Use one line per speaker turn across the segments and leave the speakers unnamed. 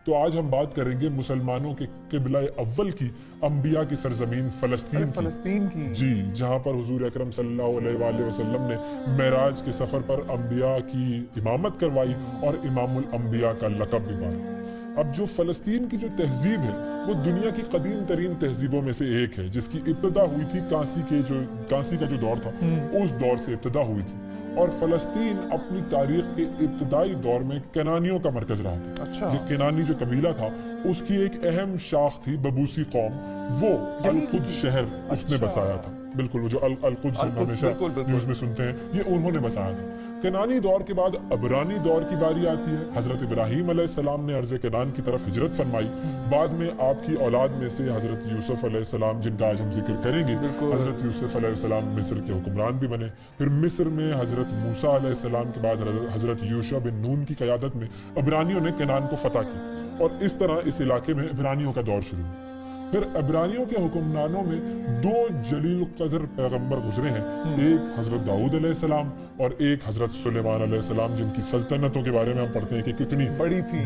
تو آج ہم بات کریں گے مسلمانوں کے قبلہ اول کی، انبیاء کی سرزمین فلسطین کی جی، جہاں پر حضور اکرم صلی اللہ علیہ وآلہ وسلم نے معراج کے سفر پر انبیاء کی امامت کروائی اور امام الانبیاء کا لقب بھی پایا۔ اب جو فلسطین کی جو تہذیب ہے وہ دنیا کی قدیم ترین تہذیبوں میں سے ایک ہے، جس کی ابتدا ہوئی تھی کانسی کا جو دور تھا اس دور سے ابتدا ہوئی تھی، اور فلسطین اپنی تاریخ کے ابتدائی دور میں کنانیوں کا مرکز رہا تھا۔
اچھا،
یہ کنانی جو قبیلہ تھا اس کی ایک اہم شاخ تھی ببوسی قوم، وہ القدس شہر اس نے بسایا تھا۔ بالکل، وہ جو القدس ہمیشہ نیوز میں سنتے ہیں، یہ انہوں نے بسایا تھا۔ کنانی دور کے بعد عبرانی دور کی باری آتی ہے۔ حضرت ابراہیم علیہ السلام نے ارض کنعان کی طرف ہجرت فرمائی، بعد میں آپ کی اولاد میں سے حضرت یوسف علیہ السلام، جن کا آج ہم ذکر کریں گے، حضرت یوسف علیہ السلام مصر کے حکمران بھی بنے۔ پھر مصر میں حضرت موسیٰ علیہ السلام کے بعد حضرت یوشع بن نون کی قیادت میں عبرانیوں نے کنعان کو فتح کیا، اور اس طرح اس علاقے میں عبرانیوں کا دور شروع ہوا۔ پھر عبرانیوں کے حکمرانوں میں دو جلیل القدر پیغمبر گزرے ہیں، ایک حضرت داؤد علیہ السلام اور ایک حضرت سلیمان علیہ السلام، جن کی سلطنتوں کے بارے میں ہم پڑھتے ہیں کہ کتنی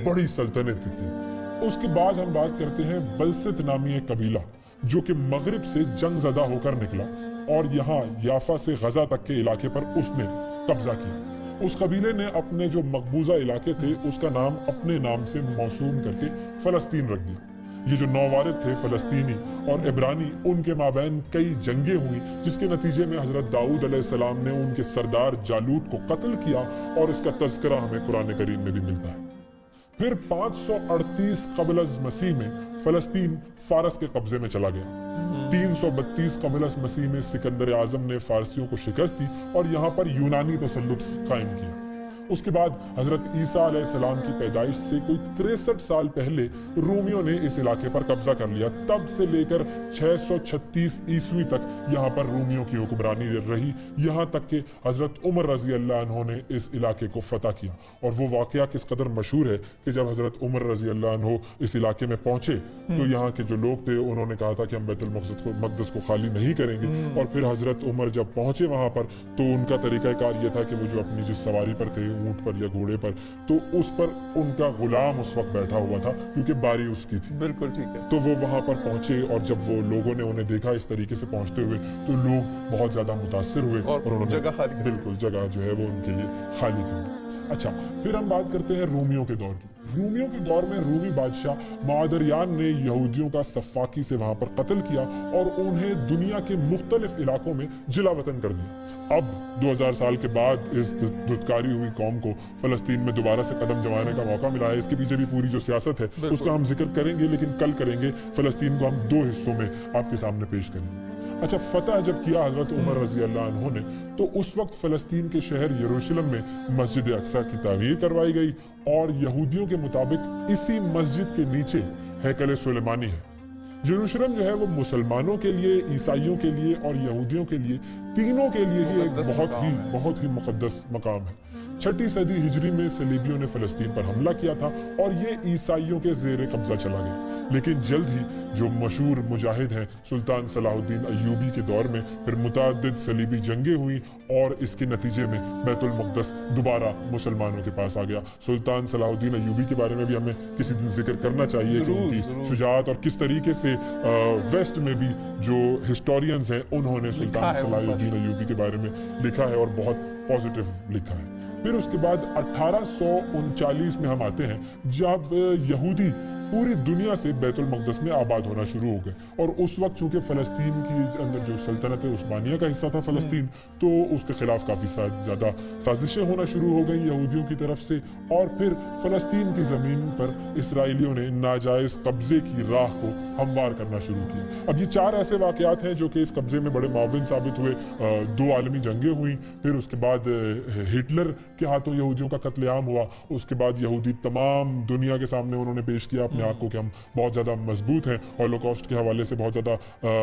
بڑی سلطنت تھی۔ اس کے بعد ہم بات کرتے ہیں بلست نامی ایک قبیلہ، جو کہ مغرب سے جنگ زدہ ہو کر نکلا اور یہاں یافا سے غزہ تک کے علاقے پر اس نے قبضہ کیا۔ اس قبیلے نے اپنے جو مقبوضہ علاقے تھے اس کا نام اپنے نام سے موسوم کر کے فلسطین رکھ دیا۔ یہ جو نووارد تھے فلسطینی اور عبرانی، ان کے مابین کئی جنگیں ہوئی، جس کے نتیجے میں حضرت داؤد علیہ السلام نے ان کے سردار جالوت کو قتل کیا، اور اس کا تذکرہ ہمیں قرآن کریم میں بھی ملتا ہے۔ پھر 538 قبل از مسیح میں فلسطین فارس کے قبضے میں چلا گیا۔ 332 قبل از مسیح میں سکندر اعظم نے فارسیوں کو شکست دی اور یہاں پر یونانی تسلط قائم کیا۔ اس کے بعد حضرت عیسیٰ علیہ السلام کی پیدائش سے کوئی 63 سال پہلے رومیوں نے اس علاقے پر قبضہ کر لیا۔ تب سے لے کر 636 عیسوی تک یہاں پر رومیوں کی حکمرانی رہی، یہاں تک کہ حضرت عمر رضی اللہ عنہ نے اس علاقے کو فتح کیا۔ اور وہ واقعہ کس قدر مشہور ہے کہ جب حضرت عمر رضی اللہ عنہ اس علاقے میں پہنچے تو یہاں کے جو لوگ تھے انہوں نے کہا تھا کہ ہم بیت المقدس کو خالی نہیں کریں گے، اور پھر حضرت عمر جب پہنچے وہاں پر تو ان کا طریقہ کار یہ تھا کہ وہ جو اپنی جس سواری پر تھے، اونٹ پر یا گھوڑے پر، تو اس پر ان کا غلام اس وقت بیٹھا ہوا تھا کیونکہ باری اس کی تھی۔
بالکل ٹھیک ہے۔
تو وہ وہاں پر پہنچے، اور جب وہ لوگوں نے انہیں دیکھا اس طریقے سے پہنچتے ہوئے تو لوگ بہت زیادہ متاثر ہوئے اور انہوں نے بالکل جگہ جو ہے وہ ان کے لیے خالی کی۔ اچھا، پھر ہم بات کرتے ہیں رومیوں کے دور کی۔ رومیوں کے دور میں رومی بادشاہ معدریان نے یہودیوں کا صفاقی سے وہاں پر قتل کیا اور انہیں دنیا کے مختلف علاقوں میں جلا وطن کر دیا۔ اب 2000 سال کے بعد اس دھتکاری ہوئی قوم کو فلسطین میں دوبارہ سے قدم جمانے کا موقع ملا ہے۔ اس کے پیچھے بھی پوری جو سیاست ہے اس کا ہم ذکر کریں گے، لیکن کل کریں گے۔ فلسطین کو ہم 2 حصوں میں آپ کے سامنے پیش کریں گے۔ اچھا، فتح جب کیا حضرت عمر رضی اللہ عنہ نے تو اس وقت فلسطین کے شہر یروشلم میں مسجد اقصی کی تعمیر کروائی گئی، اور یہودیوں کے مطابق اسی مسجد کے نیچے ہیکل سلیمانی ہے۔ یروشلم جو ہے وہ مسلمانوں کے لیے، عیسائیوں کے لیے اور یہودیوں کے لیے، تینوں کے لیے ہی ایک بہت ہی مقدس مقام ہے۔ 6 صدی ہجری میں صلیبیوں نے فلسطین پر حملہ کیا تھا اور یہ عیسائیوں کے زیر قبضہ چلا گیا، لیکن جلد ہی جو مشہور مجاہد ہیں سلطان صلاح الدین ایوبی کے دور میں پھر متعدد صلیبی جنگیں ہوئیں، اور اس کے نتیجے میں بیت المقدس دوبارہ مسلمانوں کے پاس آ گیا۔ سلطان صلاح الدین ایوبی کے بارے میں بھی ہمیں کسی دن ذکر کرنا چاہیے کہ ان کی شجاعت اور کس طریقے سے ویسٹ میں بھی جو ہسٹورینز ہیں انہوں نے سلطان صلاح الدین ایوبی کے بارے میں لکھا ہے، اور بہت پازیٹیو لکھا ہے۔ پھر اس کے بعد 1839 میں ہم آتے ہیں، جب یہودی پوری دنیا سے بیت المقدس میں آباد ہونا شروع ہو گئے، اور اس وقت چونکہ فلسطین کی اندر جو سلطنت عثمانیہ کا حصہ تھا فلسطین، تو اس کے خلاف کافی زیادہ سازشیں ہونا شروع ہو گئیں یہودیوں کی طرف سے، اور پھر فلسطین کی زمین پر اسرائیلیوں نے ناجائز قبضے کی راہ کو ہموار کرنا شروع کیا۔ اب یہ 4 ایسے واقعات ہیں جو کہ اس قبضے میں بڑے معاون ثابت ہوئے۔ 2 عالمی جنگیں ہوئیں، پھر اس کے بعد ہٹلر کے ہاتھوں یہودیوں کا قتل عام ہوا، اس کے بعد یہودی تمام دنیا کے سامنے انہوں نے پیش کیا اپنے اپنے آپ کو کہ ہم بہت زیادہ مضبوط ہیں. ہولوکاسٹ کے حوالے سے بہت زیادہ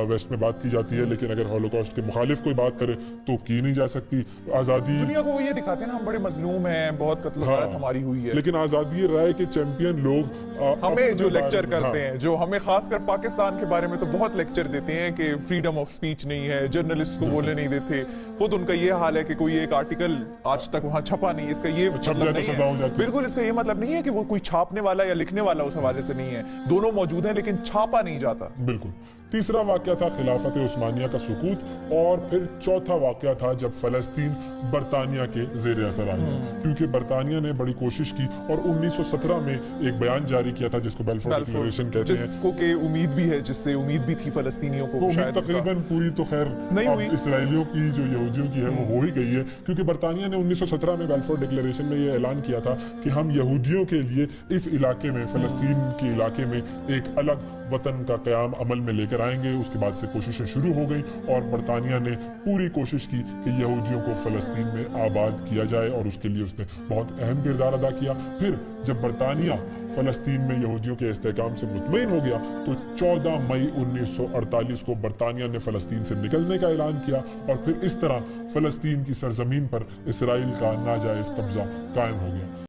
ویسٹ میں بات کی جاتی ہے, لیکن اگر ہولوکاسٹ کے مخالف کوئی بات کرے تو کی نہیں جا سکتی. آزادی
دنیا کو وہ یہ دکھاتے ہیں نا ہم بڑے مظلوم ہیں, بہت قتل و غارت ہماری ہوئی ہے,
لیکن آزادی رائے کے چیمپئن لوگ
ہمیں جو لیکچر کرتے ہیں, جو ہمیں خاص کر پاکستان کے بارے میں تو بہت لیکچر دیتے ہیں کہ فریڈم آف سپیچ نہیں ہے, جرنلسٹ کو بولنے نہیں دیتے. خود ان کا یہ حال ہے کہ کوئی ایک آرٹیکل آج تک وہاں چھپا نہیں, اس کا یہ مطلب نہیں ہے, بالکل اس کا یہ مطلب نہیں ہے کہ وہ کوئی چھاپنے والا یا لکھنے والا اس حوالے سے نہیں ہے, دونوں موجود ہیں لیکن چھاپا نہیں جاتا.
بالکل. تیسرا واقعہ تھا خلافت عثمانیہ کا سقوط, اور پھر چوتھا واقعہ تھا جب فلسطین برطانیہ کے زیر اثر آ گیا, کیونکہ برطانیہ نے بڑی کوشش کی اور 1917 میں ایک بیان جاری کیا تھا جس کو بیلفور ڈکلیریشن کہتے ہیں,
جس کو کہ امید بھی ہے, جس سے امید بھی تھی فلسطینیوں کو.
امید تقریباً پوری تو خیر
نہیں ہوئی,
اسرائیلیوں کی جو یہودیوں کی ہے وہ ہو ہی گئی ہے, کیونکہ برطانیہ نے 1917 میں بیلفور ڈکلیریشن میں یہ اعلان کیا تھا کہ ہم یہودیوں کے لیے اس علاقے میں, فلسطین کے علاقے میں ایک الگ وطن کا قیام عمل میں لے کر آئیں گے. اس کے بعد سے کوششیں شروع ہو گئیں اور برطانیہ نے پوری کوشش کی کہ یہودیوں کو فلسطین میں آباد کیا جائے, اور اس کے لیے اس نے بہت اہم کردار ادا کیا. پھر جب برطانیہ فلسطین میں یہودیوں کے استحکام سے مطمئن ہو گیا تو 14 مئی 1948 کو برطانیہ نے فلسطین سے نکلنے کا اعلان کیا, اور پھر اس طرح فلسطین کی سرزمین پر اسرائیل کا ناجائز قبضہ قائم ہو گیا.